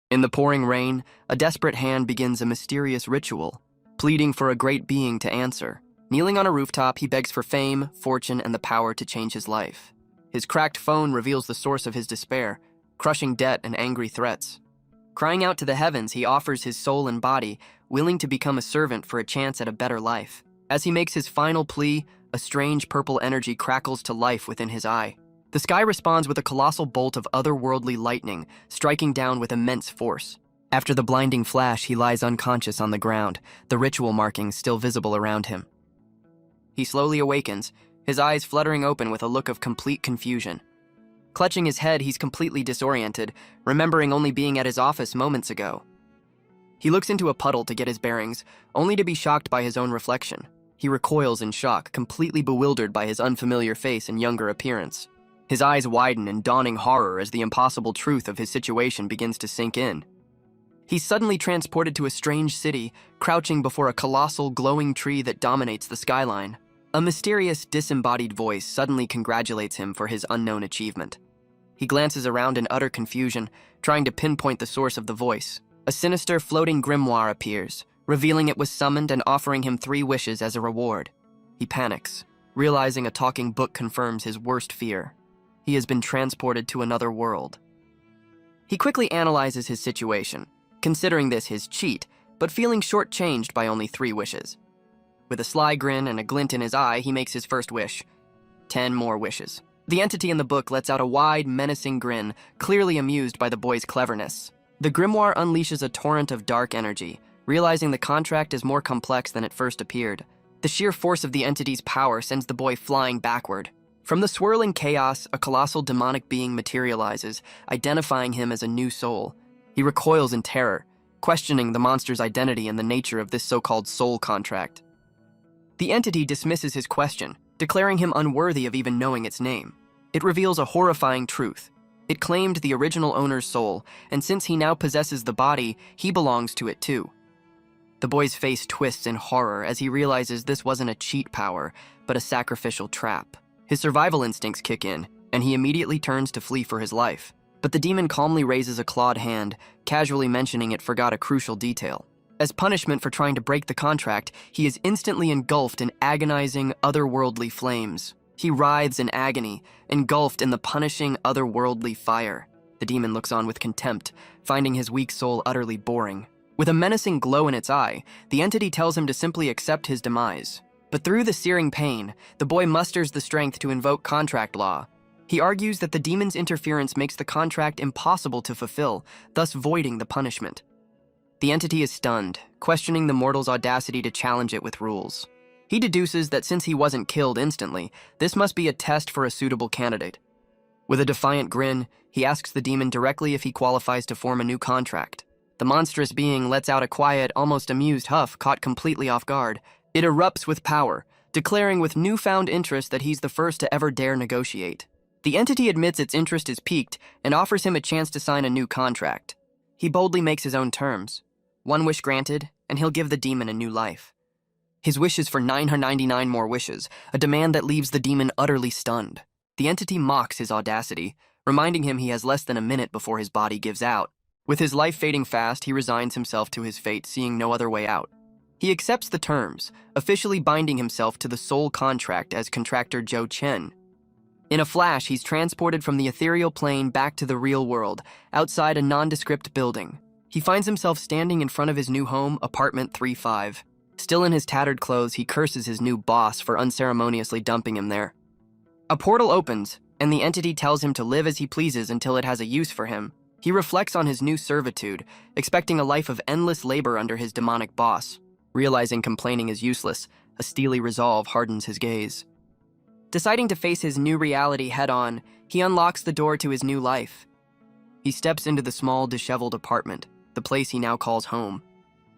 In the pouring rain, a desperate hand begins a mysterious ritual, pleading for a great being to answer. Kneeling on a rooftop, he begs for fame, fortune, and the power to change his life. His cracked phone reveals the source of his despair, crushing debt and angry threats. Crying out to the heavens, he offers his soul and body, willing to become a servant for a chance at a better life. As he makes his final plea, a strange purple energy crackles to life within his eye. The sky responds with a colossal bolt of otherworldly lightning, striking down with immense force. After the blinding flash, he lies unconscious on the ground, the ritual markings still visible around him. He slowly awakens, his eyes fluttering open with a look of complete confusion. Clutching his head, he's completely disoriented, remembering only being at his office moments ago. He looks into a puddle to get his bearings, only to be shocked by his own reflection. He recoils in shock, completely bewildered by his unfamiliar face and younger appearance. His eyes widen in dawning horror as the impossible truth of his situation begins to sink in. He's suddenly transported to a strange city, crouching before a colossal, glowing tree that dominates the skyline. A mysterious, disembodied voice suddenly congratulates him for his unknown achievement. He glances around in utter confusion, trying to pinpoint the source of the voice. A sinister, floating grimoire appears, revealing it was summoned and offering him 3 wishes as a reward. He panics, realizing a talking book confirms his worst fear. He has been transported to another world. He quickly analyzes his situation, considering this his cheat, but feeling shortchanged by only 3 wishes. With a sly grin and a glint in his eye, he makes his first wish. 10 more wishes. The entity in the book lets out a wide, menacing grin, clearly amused by the boy's cleverness. The grimoire unleashes a torrent of dark energy, realizing the contract is more complex than it first appeared. The sheer force of the entity's power sends the boy flying backward. From the swirling chaos, a colossal demonic being materializes, identifying him as a new soul. He recoils in terror, questioning the monster's identity and the nature of this so-called soul contract. The entity dismisses his question, declaring him unworthy of even knowing its name. It reveals a horrifying truth. It claimed the original owner's soul, and since he now possesses the body, he belongs to it too. The boy's face twists in horror as he realizes this wasn't a cheat power, but a sacrificial trap. His survival instincts kick in, and he immediately turns to flee for his life. But the demon calmly raises a clawed hand, casually mentioning it forgot a crucial detail. As punishment for trying to break the contract, he is instantly engulfed in agonizing, otherworldly flames. He writhes in agony, engulfed in the punishing, otherworldly fire. The demon looks on with contempt, finding his weak soul utterly boring. With a menacing glow in its eye, the entity tells him to simply accept his demise. But through the searing pain, the boy musters the strength to invoke contract law. He argues that the demon's interference makes the contract impossible to fulfill, thus voiding the punishment. The entity is stunned, questioning the mortal's audacity to challenge it with rules. He deduces that since he wasn't killed instantly, this must be a test for a suitable candidate. With a defiant grin, he asks the demon directly if he qualifies to form a new contract. The monstrous being lets out a quiet, almost amused huff, caught completely off guard. It erupts with power, declaring with newfound interest that he's the first to ever dare negotiate. The entity admits its interest is piqued and offers him a chance to sign a new contract. He boldly makes his own terms. 1 wish granted, and he'll give the demon a new life. His wish is for 999 more wishes, a demand that leaves the demon utterly stunned. The entity mocks his audacity, reminding him he has less than a minute before his body gives out. With his life fading fast, he resigns himself to his fate, seeing no other way out. He accepts the terms, officially binding himself to the soul contract as contractor Joe Chen. In a flash, he's transported from the ethereal plane back to the real world, outside a nondescript building. He finds himself standing in front of his new home, apartment 35. Still in his tattered clothes, he curses his new boss for unceremoniously dumping him there. A portal opens, and the entity tells him to live as he pleases until it has a use for him. He reflects on his new servitude, expecting a life of endless labor under his demonic boss. Realizing complaining is useless, a steely resolve hardens his gaze. Deciding to face his new reality head-on, he unlocks the door to his new life. He steps into the small, disheveled apartment, the place he now calls home.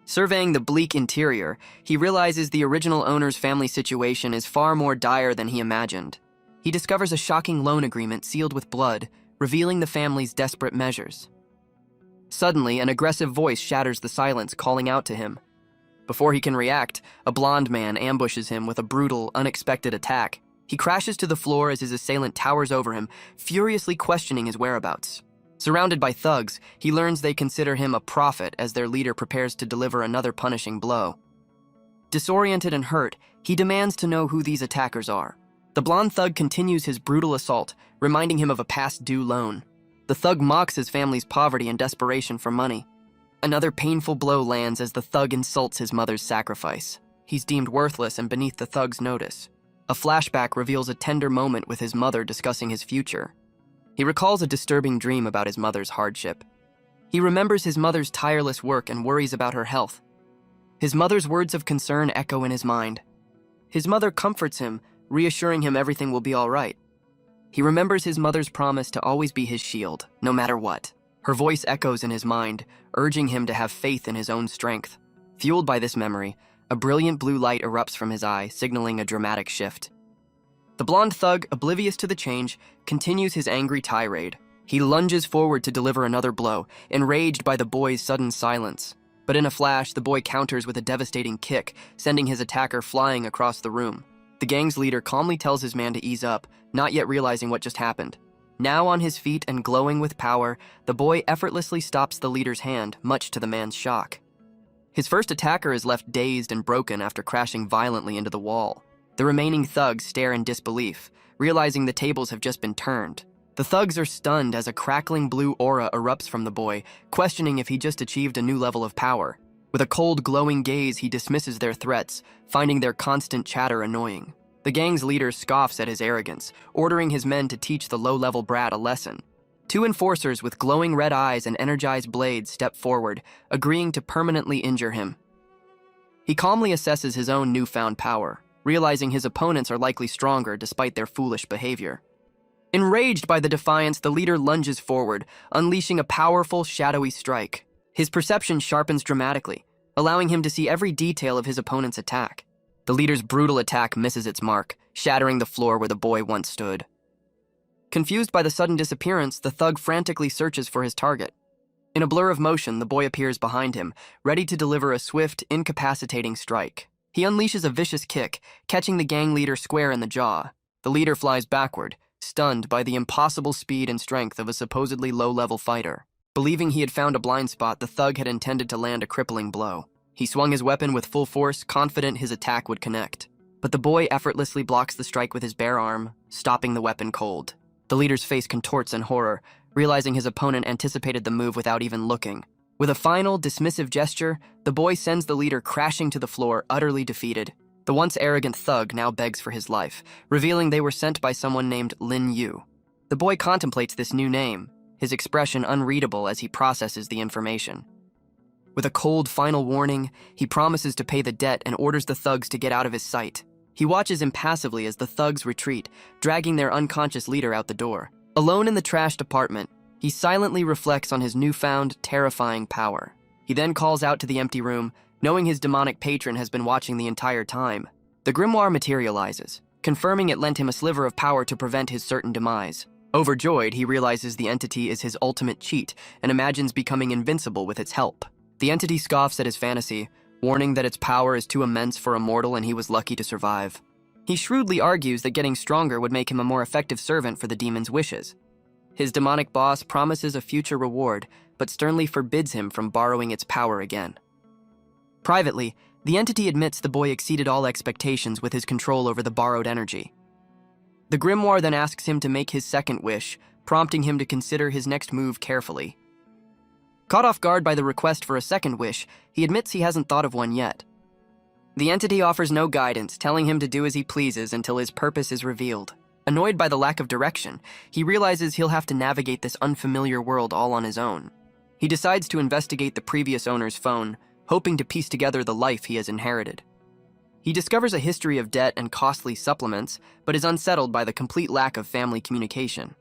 Surveying the bleak interior, he realizes the original owner's family situation is far more dire than he imagined. He discovers a shocking loan agreement sealed with blood, revealing the family's desperate measures. Suddenly, an aggressive voice shatters the silence, calling out to him. Before he can react, a blond man ambushes him with a brutal, unexpected attack. He crashes to the floor as his assailant towers over him, furiously questioning his whereabouts. Surrounded by thugs, he learns they consider him a prophet as their leader prepares to deliver another punishing blow. Disoriented and hurt, he demands to know who these attackers are. The blonde thug continues his brutal assault, reminding him of a past due loan. The thug mocks his family's poverty and desperation for money. Another painful blow lands as the thug insults his mother's sacrifice. He's deemed worthless and beneath the thug's notice. A flashback reveals a tender moment with his mother discussing his future. He recalls a disturbing dream about his mother's hardship. He remembers his mother's tireless work and worries about her health. His mother's words of concern echo in his mind. His mother comforts him, reassuring him everything will be all right. He remembers his mother's promise to always be his shield, no matter what. Her voice echoes in his mind, urging him to have faith in his own strength. Fueled by this memory, a brilliant blue light erupts from his eye, signaling a dramatic shift. The blonde thug, oblivious to the change, continues his angry tirade. He lunges forward to deliver another blow, enraged by the boy's sudden silence. But in a flash, the boy counters with a devastating kick, sending his attacker flying across the room. The gang's leader calmly tells his man to ease up, not yet realizing what just happened. Now on his feet and glowing with power, the boy effortlessly stops the leader's hand, much to the man's shock. His first attacker is left dazed and broken after crashing violently into the wall. The remaining thugs stare in disbelief, realizing the tables have just been turned. The thugs are stunned as a crackling blue aura erupts from the boy, questioning if he just achieved a new level of power. With a cold, glowing gaze, he dismisses their threats, finding their constant chatter annoying. The gang's leader scoffs at his arrogance, ordering his men to teach the low-level brat a lesson. Two enforcers with glowing red eyes and energized blades step forward, agreeing to permanently injure him. He calmly assesses his own newfound power, realizing his opponents are likely stronger despite their foolish behavior. Enraged by the defiance, the leader lunges forward, unleashing a powerful, shadowy strike. His perception sharpens dramatically, allowing him to see every detail of his opponent's attack. The leader's brutal attack misses its mark, shattering the floor where the boy once stood. Confused by the sudden disappearance, the thug frantically searches for his target. In a blur of motion, the boy appears behind him, ready to deliver a swift, incapacitating strike. He unleashes a vicious kick, catching the gang leader square in the jaw. The leader flies backward, stunned by the impossible speed and strength of a supposedly low-level fighter. Believing he had found a blind spot, the thug had intended to land a crippling blow. He swung his weapon with full force, confident his attack would connect. But the boy effortlessly blocks the strike with his bare arm, stopping the weapon cold. The leader's face contorts in horror, realizing his opponent anticipated the move without even looking. With a final, dismissive gesture, the boy sends the leader crashing to the floor, utterly defeated. The once arrogant thug now begs for his life, revealing they were sent by someone named Lin Yu. The boy contemplates this new name, his expression unreadable as he processes the information. With a cold final warning, he promises to pay the debt and orders the thugs to get out of his sight. He watches impassively as the thugs retreat, dragging their unconscious leader out the door. Alone in the trashed apartment, he silently reflects on his newfound, terrifying power. He then calls out to the empty room, knowing his demonic patron has been watching the entire time. The grimoire materializes, confirming it lent him a sliver of power to prevent his certain demise. Overjoyed, he realizes the entity is his ultimate cheat and imagines becoming invincible with its help. The entity scoffs at his fantasy, warning that its power is too immense for a mortal and he was lucky to survive. He shrewdly argues that getting stronger would make him a more effective servant for the demon's wishes. His demonic boss promises a future reward, but sternly forbids him from borrowing its power again. Privately, the entity admits the boy exceeded all expectations with his control over the borrowed energy. The grimoire then asks him to make his second wish, prompting him to consider his next move carefully. Caught off guard by the request for a second wish, he admits he hasn't thought of one yet. The entity offers no guidance, telling him to do as he pleases until his purpose is revealed. Annoyed by the lack of direction, he realizes he'll have to navigate this unfamiliar world all on his own. He decides to investigate the previous owner's phone, hoping to piece together the life he has inherited. He discovers a history of debt and costly supplements, but is unsettled by the complete lack of family communication.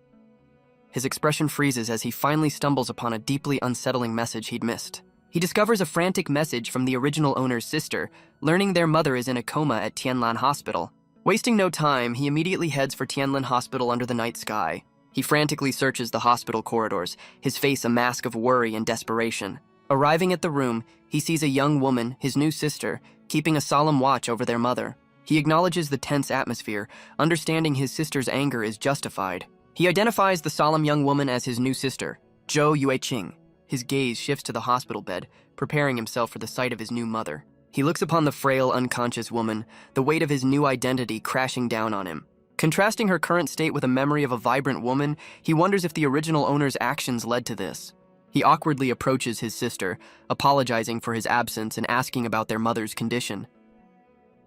His expression freezes as he finally stumbles upon a deeply unsettling message he'd missed. He discovers a frantic message from the original owner's sister, learning their mother is in a coma at Tianlan Hospital. Wasting no time, he immediately heads for Tianlan Hospital under the night sky. He frantically searches the hospital corridors, his face a mask of worry and desperation. Arriving at the room, he sees a young woman, his new sister, keeping a solemn watch over their mother. He acknowledges the tense atmosphere, understanding his sister's anger is justified. He identifies the solemn young woman as his new sister, Zhou Yueqing. His gaze shifts to the hospital bed, preparing himself for the sight of his new mother. He looks upon the frail, unconscious woman, the weight of his new identity crashing down on him. Contrasting her current state with a memory of a vibrant woman, he wonders if the original owner's actions led to this. He awkwardly approaches his sister, apologizing for his absence and asking about their mother's condition.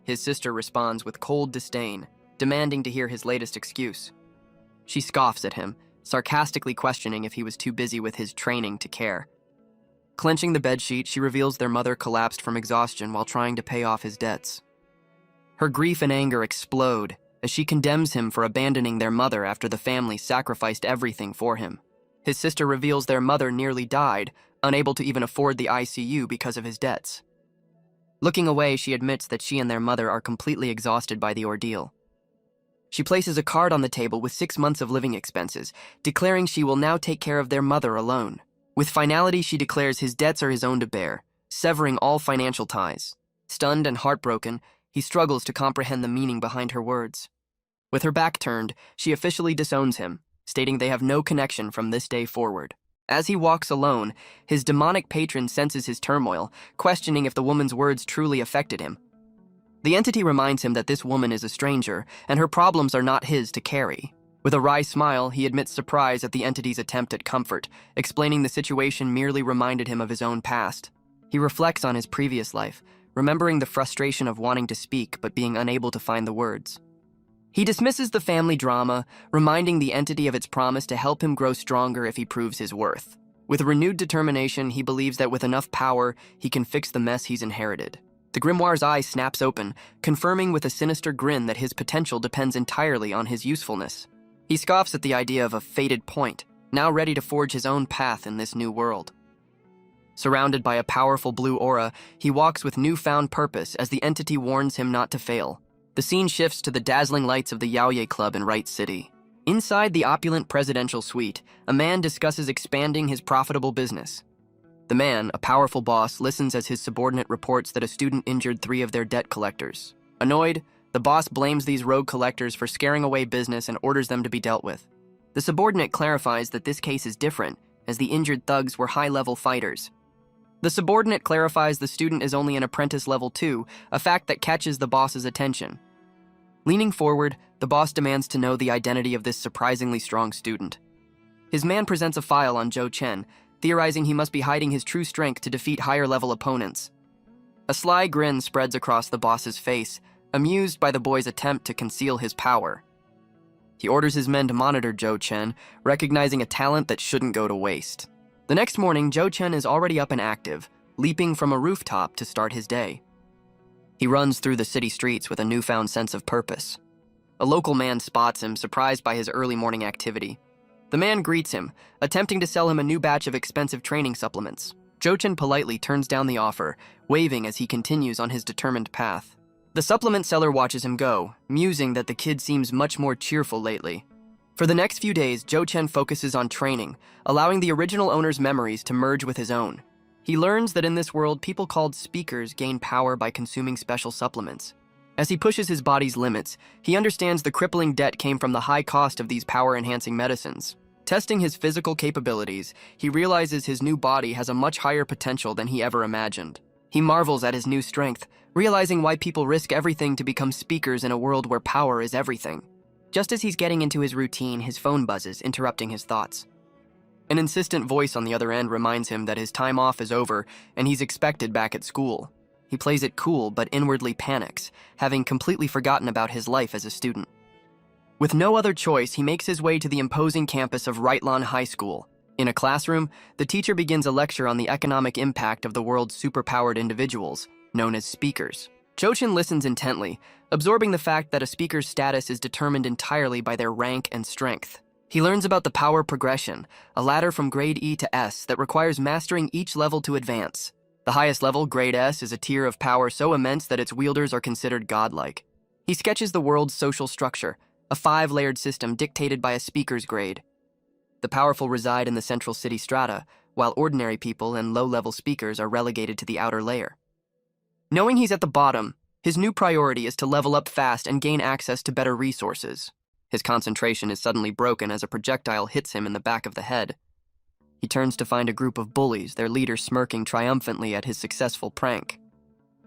His sister responds with cold disdain, demanding to hear his latest excuse. She scoffs at him, sarcastically questioning if he was too busy with his training to care. Clenching the bedsheet, she reveals their mother collapsed from exhaustion while trying to pay off his debts. Her grief and anger explode as she condemns him for abandoning their mother after the family sacrificed everything for him. His sister reveals their mother nearly died, unable to even afford the ICU because of his debts. Looking away, she admits that she and their mother are completely exhausted by the ordeal. She places a card on the table with 6 months of living expenses, declaring she will now take care of their mother alone. With finality, she declares his debts are his own to bear, severing all financial ties. Stunned and heartbroken, he struggles to comprehend the meaning behind her words. With her back turned, she officially disowns him, stating they have no connection from this day forward. As he walks alone, his demonic patron senses his turmoil, questioning if the woman's words truly affected him. The entity reminds him that this woman is a stranger, and her problems are not his to carry. With a wry smile, he admits surprise at the entity's attempt at comfort, explaining the situation merely reminded him of his own past. He reflects on his previous life, remembering the frustration of wanting to speak but being unable to find the words. He dismisses the family drama, reminding the entity of its promise to help him grow stronger if he proves his worth. With renewed determination, he believes that with enough power, he can fix the mess he's inherited. The grimoire's eye snaps open, confirming with a sinister grin that his potential depends entirely on his usefulness. He scoffs at the idea of a fated point, now ready to forge his own path in this new world. Surrounded by a powerful blue aura, he walks with newfound purpose as the entity warns him not to fail. The scene shifts to the dazzling lights of the Yaoye Club in Wright City. Inside the opulent presidential suite, a man discusses expanding his profitable business. The man, a powerful boss, listens as his subordinate reports that a student injured 3 of their debt collectors. Annoyed, the boss blames these rogue collectors for scaring away business and orders them to be dealt with. The subordinate clarifies that this case is different, as the injured thugs were high-level fighters. The subordinate clarifies the student is only an apprentice level 2, a fact that catches the boss's attention. Leaning forward, the boss demands to know the identity of this surprisingly strong student. His man presents a file on Zhou Chen, theorizing he must be hiding his true strength to defeat higher-level opponents. A sly grin spreads across the boss's face, amused by the boy's attempt to conceal his power. He orders his men to monitor Zhou Chen, recognizing a talent that shouldn't go to waste. The next morning, Zhou Chen is already up and active, leaping from a rooftop to start his day. He runs through the city streets with a newfound sense of purpose. A local man spots him, surprised by his early morning activity. The man greets him, attempting to sell him a new batch of expensive training supplements. Zhou Chen politely turns down the offer, waving as he continues on his determined path. The supplement seller watches him go, musing that the kid seems much more cheerful lately. For the next few days, Zhou Chen focuses on training, allowing the original owner's memories to merge with his own. He learns that in this world, people called speakers gain power by consuming special supplements. As he pushes his body's limits, he understands the crippling debt came from the high cost of these power-enhancing medicines. Testing his physical capabilities, he realizes his new body has a much higher potential than he ever imagined. He marvels at his new strength, realizing why people risk everything to become speakers in a world where power is everything. Just as he's getting into his routine, his phone buzzes, interrupting his thoughts. An insistent voice on the other end reminds him that his time off is over and he's expected back at school. He plays it cool but inwardly panics, having completely forgotten about his life as a student. With no other choice, he makes his way to the imposing campus of Wrightlawn High School. In a classroom, the teacher begins a lecture on the economic impact of the world's superpowered individuals, known as speakers. Zhou Chen listens intently, absorbing the fact that a speaker's status is determined entirely by their rank and strength. He learns about the power progression, a ladder from grade E to S that requires mastering each level to advance. The highest level, grade S, is a tier of power so immense that its wielders are considered godlike. He sketches the world's social structure, a 5-layered system dictated by a speaker's grade. The powerful reside in the central city strata, while ordinary people and low-level speakers are relegated to the outer layer. Knowing he's at the bottom, his new priority is to level up fast and gain access to better resources. His concentration is suddenly broken as a projectile hits him in the back of the head. He turns to find a group of bullies, their leader smirking triumphantly at his successful prank.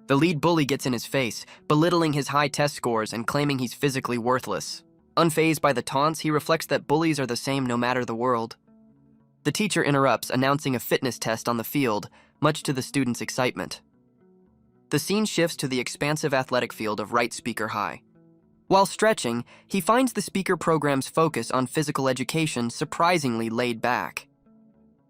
The lead bully gets in his face, belittling his high test scores and claiming he's physically worthless. Unfazed by the taunts, he reflects that bullies are the same no matter the world. The teacher interrupts, announcing a fitness test on the field, much to the students' excitement. The scene shifts to the expansive athletic field of Wright Speaker High. While stretching, he finds the speaker program's focus on physical education surprisingly laid back.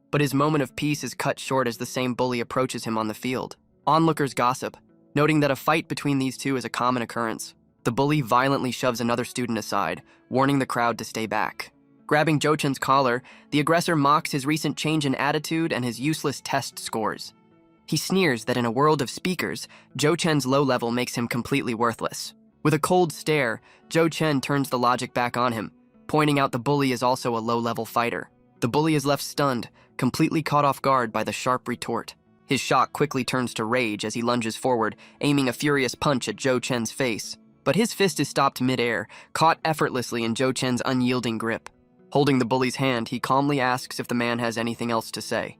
But his moment of peace is cut short as the same bully approaches him on the field. Onlookers gossip, noting that a fight between these two is a common occurrence. The bully violently shoves another student aside, warning the crowd to stay back. Grabbing Jo Chen's collar, the aggressor mocks his recent change in attitude and his useless test scores. He sneers that in a world of speakers, Jo Chen's low level makes him completely worthless. With a cold stare, Jo Chen turns the logic back on him, pointing out the bully is also a low-level fighter. The bully is left stunned, completely caught off guard by the sharp retort. His shock quickly turns to rage as he lunges forward, aiming a furious punch at Jo Chen's face. But his fist is stopped mid-air, caught effortlessly in Jo Chen's unyielding grip. Holding the bully's hand, he calmly asks if the man has anything else to say.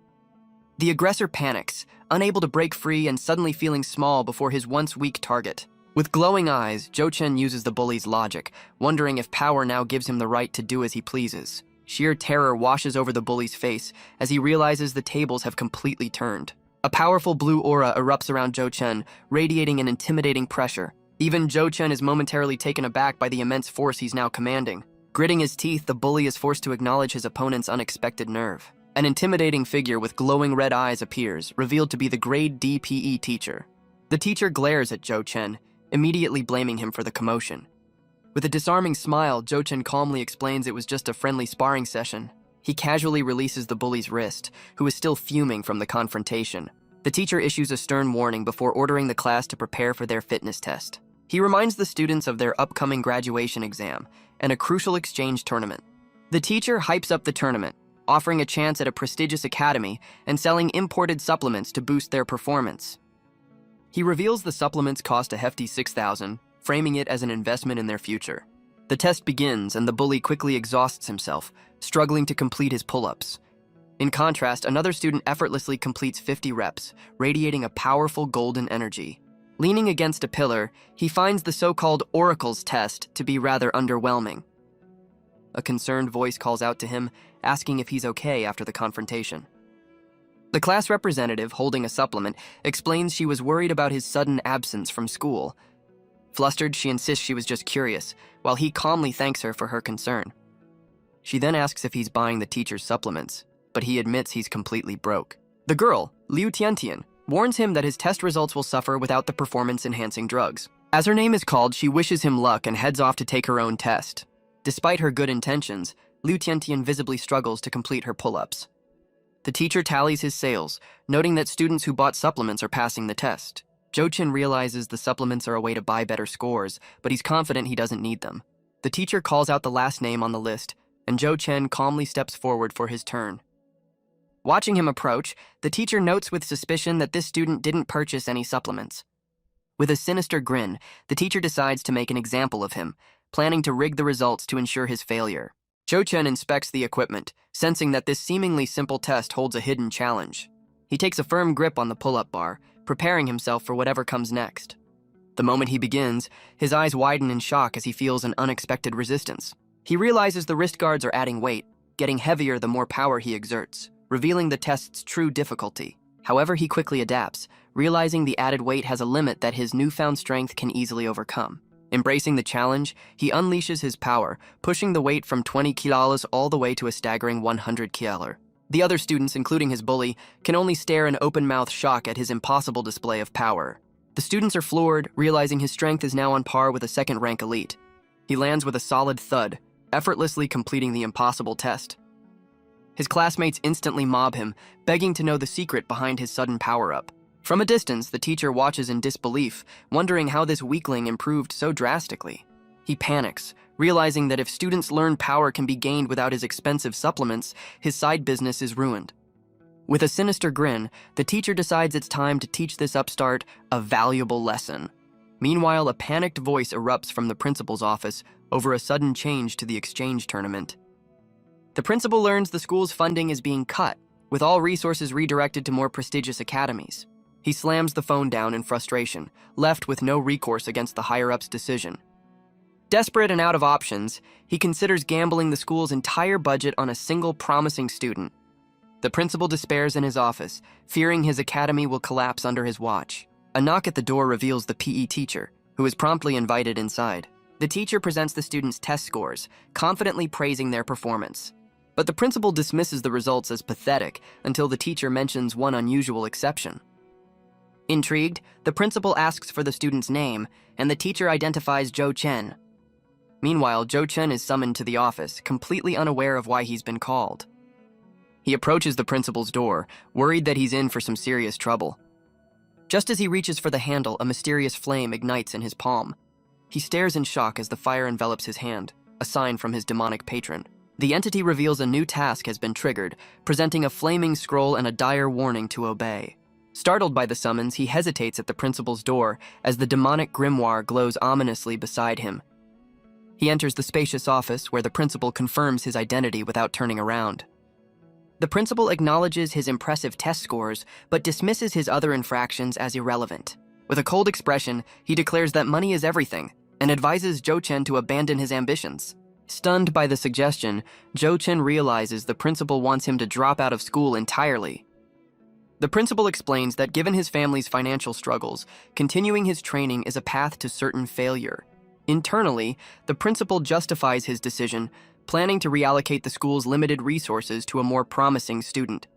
The aggressor panics, unable to break free and suddenly feeling small before his once weak target. With glowing eyes, Jo Chen uses the bully's logic, wondering if power now gives him the right to do as he pleases. Sheer terror washes over the bully's face as he realizes the tables have completely turned. A powerful blue aura erupts around Jo Chen, radiating an intimidating pressure. Even Jo Chen is momentarily taken aback by the immense force he's now commanding. Gritting his teeth, the bully is forced to acknowledge his opponent's unexpected nerve. An intimidating figure with glowing red eyes appears, revealed to be the grade D PE teacher. The teacher glares at Jo Chen, immediately blaming him for the commotion. With a disarming smile, Jo Chen calmly explains it was just a friendly sparring session. He casually releases the bully's wrist, who is still fuming from the confrontation. The teacher issues a stern warning before ordering the class to prepare for their fitness test. He reminds the students of their upcoming graduation exam and a crucial exchange tournament. The teacher hypes up the tournament, offering a chance at a prestigious academy and selling imported supplements to boost their performance. He reveals the supplements cost a hefty $6,000, framing it as an investment in their future. The test begins and the bully quickly exhausts himself, struggling to complete his pull-ups. In contrast, another student effortlessly completes 50 reps, radiating a powerful golden energy. Leaning against a pillar, he finds the so-called Oracle's test to be rather underwhelming. A concerned voice calls out to him, asking if he's okay after the confrontation. The class representative, holding a supplement, explains she was worried about his sudden absence from school. Flustered, she insists she was just curious, while he calmly thanks her for her concern. She then asks if he's buying the teacher's supplements, but he admits he's completely broke. The girl, Liu Tiantian, warns him that his test results will suffer without the performance-enhancing drugs. As her name is called, she wishes him luck and heads off to take her own test. Despite her good intentions, Liu Tiantian visibly struggles to complete her pull-ups. The teacher tallies his sales, noting that students who bought supplements are passing the test. Jo Chen realizes the supplements are a way to buy better scores, but he's confident he doesn't need them. The teacher calls out the last name on the list, and Jo Chen calmly steps forward for his turn. Watching him approach, the teacher notes with suspicion that this student didn't purchase any supplements. With a sinister grin, the teacher decides to make an example of him, planning to rig the results to ensure his failure. Jo Chen inspects the equipment, sensing that this seemingly simple test holds a hidden challenge. He takes a firm grip on the pull-up bar, preparing himself for whatever comes next. The moment he begins, his eyes widen in shock as he feels an unexpected resistance. He realizes the wrist guards are adding weight, getting heavier the more power he exerts, revealing the test's true difficulty. However, he quickly adapts, realizing the added weight has a limit that his newfound strength can easily overcome. Embracing the challenge, he unleashes his power, pushing the weight from 20 kilos all the way to a staggering 100 kilo. The other students, including his bully, can only stare in open-mouthed shock at his impossible display of power. The students are floored, realizing his strength is now on par with a second-rank elite. He lands with a solid thud, effortlessly completing the impossible test. His classmates instantly mob him, begging to know the secret behind his sudden power-up. From a distance, the teacher watches in disbelief, wondering how this weakling improved so drastically. He panics, realizing that if students learn power can be gained without his expensive supplements, his side business is ruined. With a sinister grin, the teacher decides it's time to teach this upstart a valuable lesson. Meanwhile, a panicked voice erupts from the principal's office over a sudden change to the exchange tournament. The principal learns the school's funding is being cut, with all resources redirected to more prestigious academies. He slams the phone down in frustration, left with no recourse against the higher-ups' decision. Desperate and out of options, he considers gambling the school's entire budget on a single promising student. The principal despairs in his office, fearing his academy will collapse under his watch. A knock at the door reveals the PE teacher, who is promptly invited inside. The teacher presents the students' test scores, confidently praising their performance. But the principal dismisses the results as pathetic until the teacher mentions one unusual exception. Intrigued, the principal asks for the student's name, and the teacher identifies Zhou Chen. Meanwhile, Zhou Chen is summoned to the office, completely unaware of why he's been called. He approaches the principal's door, worried that he's in for some serious trouble. Just as he reaches for the handle, a mysterious flame ignites in his palm. He stares in shock as the fire envelops his hand, a sign from his demonic patron. The entity reveals a new task has been triggered, presenting a flaming scroll and a dire warning to obey. Startled by the summons, he hesitates at the principal's door as the demonic grimoire glows ominously beside him. He enters the spacious office where the principal confirms his identity without turning around. The principal acknowledges his impressive test scores, but dismisses his other infractions as irrelevant. With a cold expression, he declares that money is everything, and advises Zhou Chen to abandon his ambitions. Stunned by the suggestion, Zhou Chen realizes the principal wants him to drop out of school entirely. The principal explains that given his family's financial struggles, continuing his training is a path to certain failure. Internally, the principal justifies his decision, planning to reallocate the school's limited resources to a more promising student.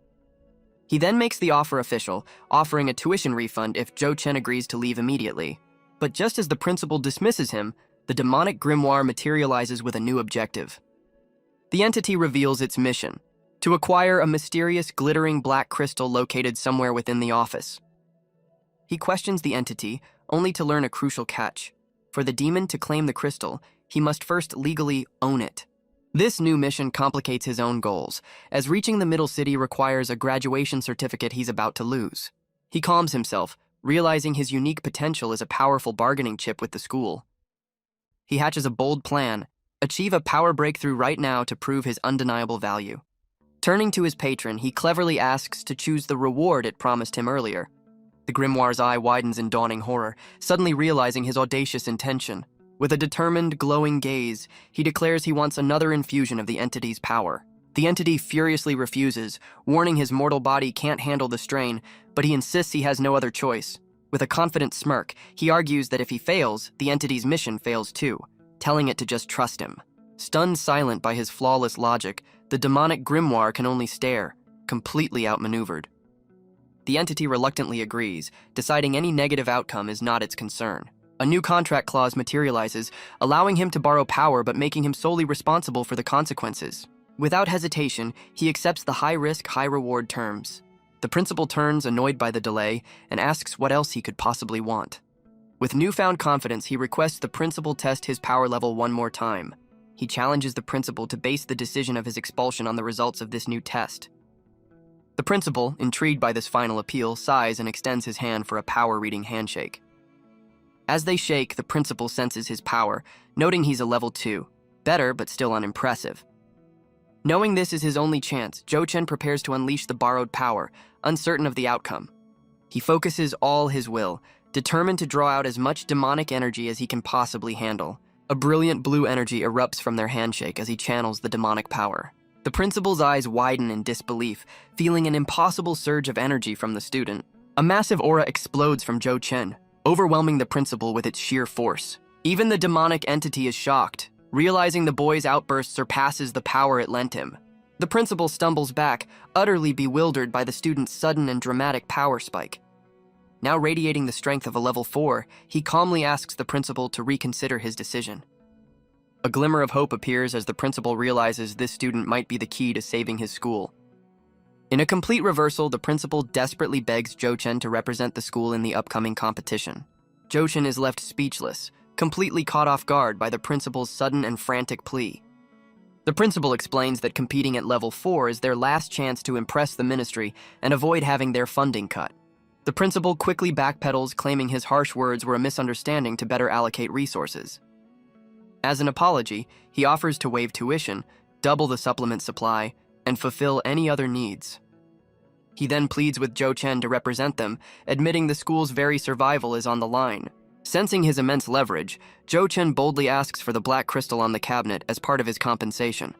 He then makes the offer official, offering a tuition refund if Zhou Chen agrees to leave immediately. But just as the principal dismisses him, the demonic grimoire materializes with a new objective. The entity reveals its mission: to acquire a mysterious glittering black crystal located somewhere within the office. He questions the entity, only to learn a crucial catch. For the demon to claim the crystal, he must first legally own it. This new mission complicates his own goals, as reaching the middle city requires a graduation certificate he's about to lose. He calms himself, realizing his unique potential is a powerful bargaining chip with the school. He hatches a bold plan: achieve a power breakthrough right now to prove his undeniable value. Turning to his patron, he cleverly asks to choose the reward it promised him earlier. The grimoire's eye widens in dawning horror, suddenly realizing his audacious intention. With a determined, glowing gaze, he declares he wants another infusion of the entity's power. The entity furiously refuses, warning his mortal body can't handle the strain, but he insists he has no other choice. With a confident smirk, he argues that if he fails, the entity's mission fails too, telling it to just trust him. Stunned silent by his flawless logic, the demonic grimoire can only stare, completely outmaneuvered. The entity reluctantly agrees, deciding any negative outcome is not its concern. A new contract clause materializes, allowing him to borrow power but making him solely responsible for the consequences. Without hesitation, he accepts the high-risk, high-reward terms. The principal turns, annoyed by the delay, and asks what else he could possibly want. With newfound confidence, he requests the principal test his power level one more time. He challenges the principal to base the decision of his expulsion on the results of this new test. The principal, intrigued by this final appeal, sighs and extends his hand for a power-reading handshake. As they shake, the principal senses his power, noting he's a level 2. Better, but still unimpressive. Knowing this is his only chance, Zhou Chen prepares to unleash the borrowed power, uncertain of the outcome. He focuses all his will, determined to draw out as much demonic energy as he can possibly handle. A brilliant blue energy erupts from their handshake as he channels the demonic power. The principal's eyes widen in disbelief, feeling an impossible surge of energy from the student. A massive aura explodes from Zhou Chen, overwhelming the principal with its sheer force. Even the demonic entity is shocked, realizing the boy's outburst surpasses the power it lent him. The principal stumbles back, utterly bewildered by the student's sudden and dramatic power spike. Now radiating the strength of a level 4, he calmly asks the principal to reconsider his decision. A glimmer of hope appears as the principal realizes this student might be the key to saving his school. In a complete reversal, the principal desperately begs Zhou Chen to represent the school in the upcoming competition. Zhou Chen is left speechless, completely caught off guard by the principal's sudden and frantic plea. The principal explains that competing at level 4 is their last chance to impress the ministry and avoid having their funding cut. The principal quickly backpedals, claiming his harsh words were a misunderstanding to better allocate resources. As an apology, he offers to waive tuition, double the supplement supply, and fulfill any other needs. He then pleads with Zhou Chen to represent them, admitting the school's very survival is on the line. Sensing his immense leverage, Zhou Chen boldly asks for the black crystal on the cabinet as part of his compensation.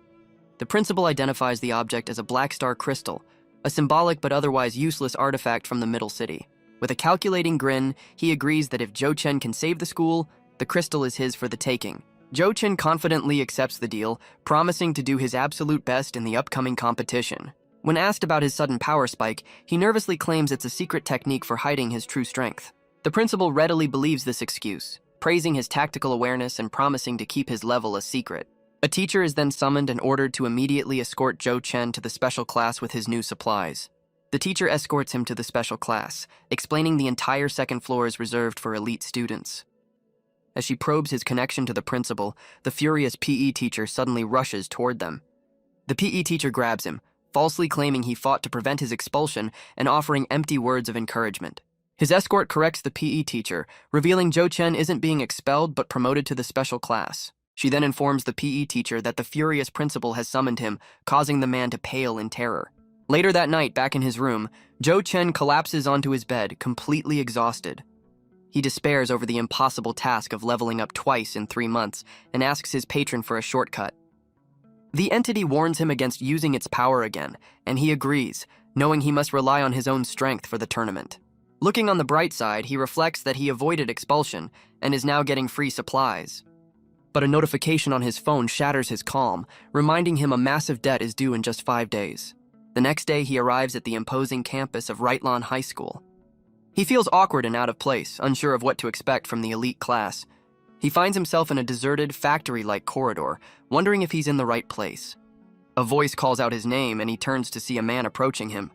The principal identifies the object as a black star crystal, a symbolic but otherwise useless artifact from the Middle City. With a calculating grin, he agrees that if Zhou Chen can save the school, the crystal is his for the taking. Zhou Chen confidently accepts the deal, promising to do his absolute best in the upcoming competition. When asked about his sudden power spike, he nervously claims it's a secret technique for hiding his true strength. The principal readily believes this excuse, praising his tactical awareness and promising to keep his level a secret. A teacher is then summoned and ordered to immediately escort Zhou Chen to the special class with his new supplies. The teacher escorts him to the special class, explaining the entire second floor is reserved for elite students. As she probes his connection to the principal, the furious PE teacher suddenly rushes toward them. The PE teacher grabs him, falsely claiming he fought to prevent his expulsion and offering empty words of encouragement. His escort corrects the PE teacher, revealing Zhou Chen isn't being expelled but promoted to the special class. She then informs the PE teacher that the furious principal has summoned him, causing the man to pale in terror. Later that night, back in his room, Zhou Chen collapses onto his bed, completely exhausted. He despairs over the impossible task of leveling up twice in 3 months and asks his patron for a shortcut. The entity warns him against using its power again, and he agrees, knowing he must rely on his own strength for the tournament. Looking on the bright side, he reflects that he avoided expulsion and is now getting free supplies. But a notification on his phone shatters his calm, reminding him a massive debt is due in just 5 days. The next day, he arrives at the imposing campus of Weakling High School. He feels awkward and out of place, unsure of what to expect from the elite class. He finds himself in a deserted, factory-like corridor, wondering if he's in the right place. A voice calls out his name, and he turns to see a man approaching him.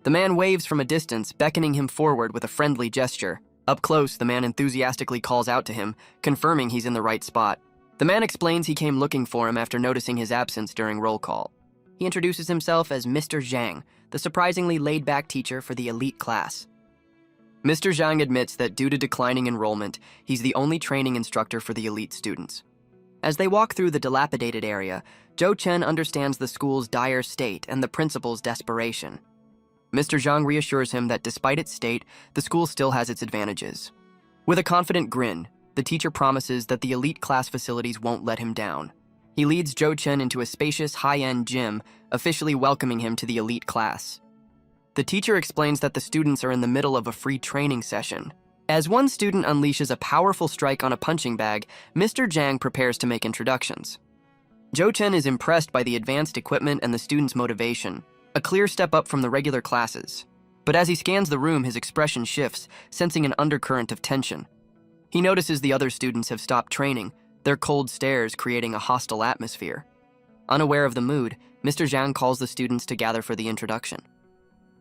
The man waves from a distance, beckoning him forward with a friendly gesture. Up close, the man enthusiastically calls out to him, confirming he's in the right spot. The man explains he came looking for him after noticing his absence during roll call. He introduces himself as Mr. Zhang, the surprisingly laid-back teacher for the elite class. Mr. Zhang admits that due to declining enrollment, he's the only training instructor for the elite students. As they walk through the dilapidated area, Zhou Chen understands the school's dire state and the principal's desperation. Mr. Zhang reassures him that despite its state, the school still has its advantages. With a confident grin, the teacher promises that the elite class facilities won't let him down. He leads Zhou Chen into a spacious, high-end gym, officially welcoming him to the elite class. The teacher explains that the students are in the middle of a free training session. As one student unleashes a powerful strike on a punching bag, Mr. Zhang prepares to make introductions. Zhou Chen is impressed by the advanced equipment and the students' motivation, a clear step up from the regular classes. But as he scans the room, his expression shifts, sensing an undercurrent of tension. He notices the other students have stopped training, their cold stares creating a hostile atmosphere. Unaware of the mood, Mr. Zhang calls the students to gather for the introduction.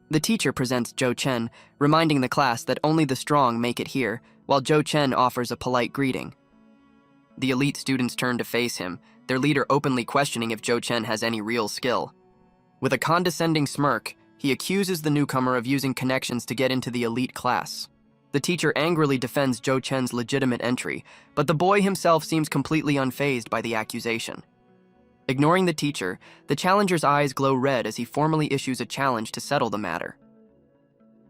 The teacher presents Zhou Chen, reminding the class that only the strong make it here, while Zhou Chen offers a polite greeting. The elite students turn to face him, their leader openly questioning if Zhou Chen has any real skill. With a condescending smirk, he accuses the newcomer of using connections to get into the elite class. The teacher angrily defends Zhou Chen's legitimate entry, but the boy himself seems completely unfazed by the accusation. Ignoring the teacher, the challenger's eyes glow red as he formally issues a challenge to settle the matter.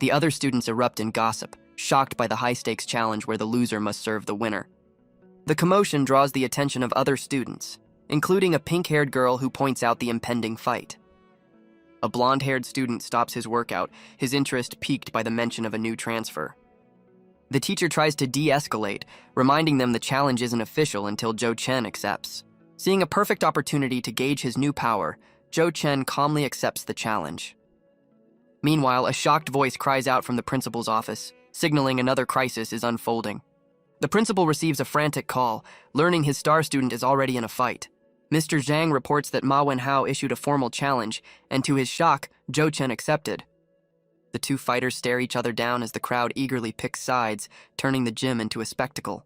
The other students erupt in gossip, shocked by the high-stakes challenge where the loser must serve the winner. The commotion draws the attention of other students, including a pink-haired girl who points out the impending fight. A blonde-haired student stops his workout, his interest piqued by the mention of a new transfer. The teacher tries to de-escalate, reminding them the challenge isn't official until Zhou Chen accepts. Seeing a perfect opportunity to gauge his new power, Zhou Chen calmly accepts the challenge. Meanwhile, a shocked voice cries out from the principal's office, signaling another crisis is unfolding. The principal receives a frantic call, learning his star student is already in a fight. Mr. Zhang reports that Ma Wenhao issued a formal challenge, and to his shock, Zhou Chen accepted. The two fighters stare each other down as the crowd eagerly picks sides, turning the gym into a spectacle.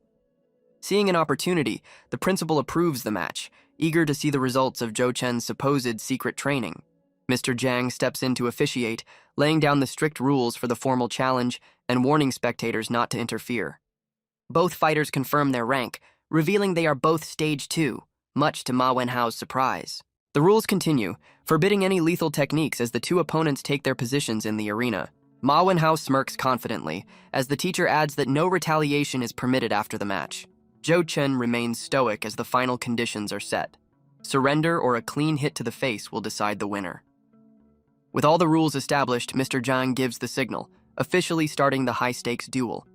Seeing an opportunity, the principal approves the match, eager to see the results of Zhou Chen's supposed secret training. Mr. Zhang steps in to officiate, laying down the strict rules for the formal challenge and warning spectators not to interfere. Both fighters confirm their rank, revealing they are both Stage 2, much to Ma Wenhao's surprise. The rules continue, forbidding any lethal techniques as the two opponents take their positions in the arena. Ma Wenhao smirks confidently, as the teacher adds that no retaliation is permitted after the match. Zhou Chen remains stoic as the final conditions are set. Surrender or a clean hit to the face will decide the winner. With all the rules established, Mr. Zhang gives the signal, officially starting the high-stakes duel.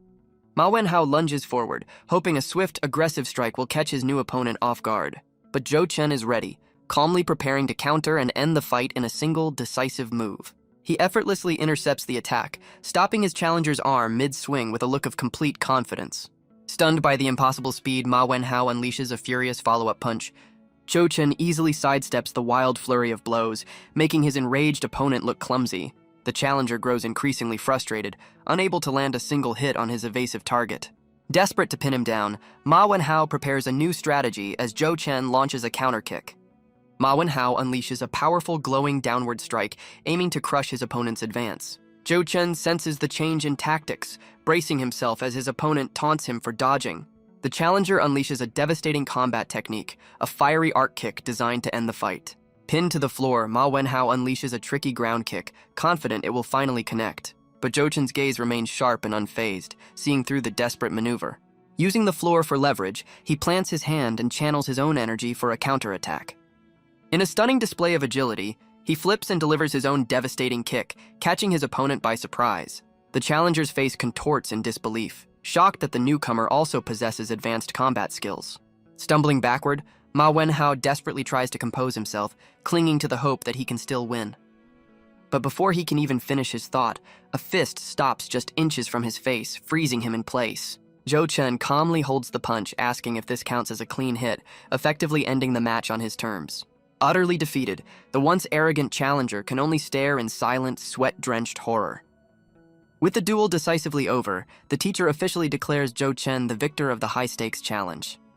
Ma Wenhao lunges forward, hoping a swift, aggressive strike will catch his new opponent off guard. But Zhou Chen is ready, calmly preparing to counter and end the fight in a single, decisive move. He effortlessly intercepts the attack, stopping his challenger's arm mid-swing with a look of complete confidence. Stunned by the impossible speed, Ma Wenhao unleashes a furious follow-up punch. Zhou Chen easily sidesteps the wild flurry of blows, making his enraged opponent look clumsy. The challenger grows increasingly frustrated, unable to land a single hit on his evasive target. Desperate to pin him down, Ma Wenhao prepares a new strategy as Zhou Chen launches a counter kick. Ma Wenhao unleashes a powerful glowing downward strike, aiming to crush his opponent's advance. Zhou Chen senses the change in tactics, bracing himself as his opponent taunts him for dodging. The challenger unleashes a devastating combat technique, a fiery arc kick designed to end the fight. Pinned to the floor, Ma Wenhao unleashes a tricky ground kick, confident it will finally connect. But Zhou Chen's gaze remains sharp and unfazed, seeing through the desperate maneuver. Using the floor for leverage, he plants his hand and channels his own energy for a counterattack. In a stunning display of agility, he flips and delivers his own devastating kick, catching his opponent by surprise. The challenger's face contorts in disbelief, shocked that the newcomer also possesses advanced combat skills. Stumbling backward, Ma Wenhao desperately tries to compose himself, clinging to the hope that he can still win. But before he can even finish his thought, a fist stops just inches from his face, freezing him in place. Zhou Chen calmly holds the punch, asking if this counts as a clean hit, effectively ending the match on his terms. Utterly defeated, the once arrogant challenger can only stare in silent, sweat-drenched horror. With the duel decisively over, the teacher officially declares Zhou Chen the victor of the high-stakes challenge.